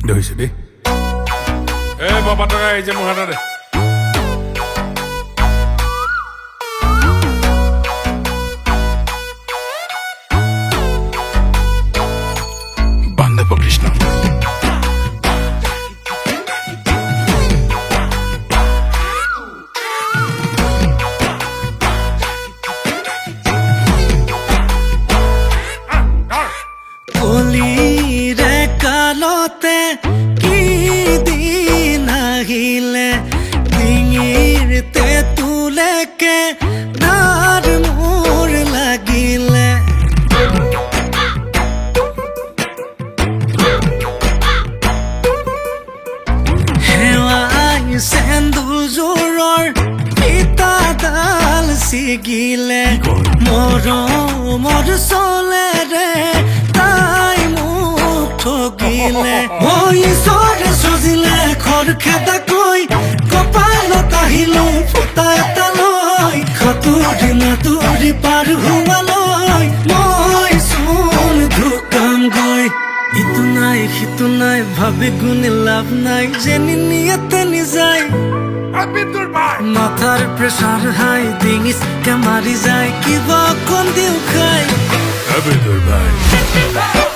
ধৰিছে দেই বাবা টকা এই যে মোৰ হাতত দে বান্ধৱ কৃষ্ণ কলিৰে কালতে কি দিন আহিলে ডিঙিৰ তেঁতুলেকে ধাৰ মোৰ লাগিলে হেৱাই চেন্দুৰযোৰৰ ফিতাডাল ছিগিলে মৰমৰ চলেৰে তাই মোক ঠগিলে ঈশ্বৰে চজিলে খৰখেদাকৈ কপালত আহিলো ফুটা এটা লৈ সাঁতুৰি নাতুৰি পাৰ হোৱালৈ মই চোন ঢুকামগৈ ইটো নাই সিটো নাই ভাবি গুণে লাভ নাই যেনি নিয়াতে নিযায় মাথাৰ প্ৰেছাৰ হাই ডিঙিচকে মাৰি যায় কিবা অকণ দিও খাই তোৰ ভাই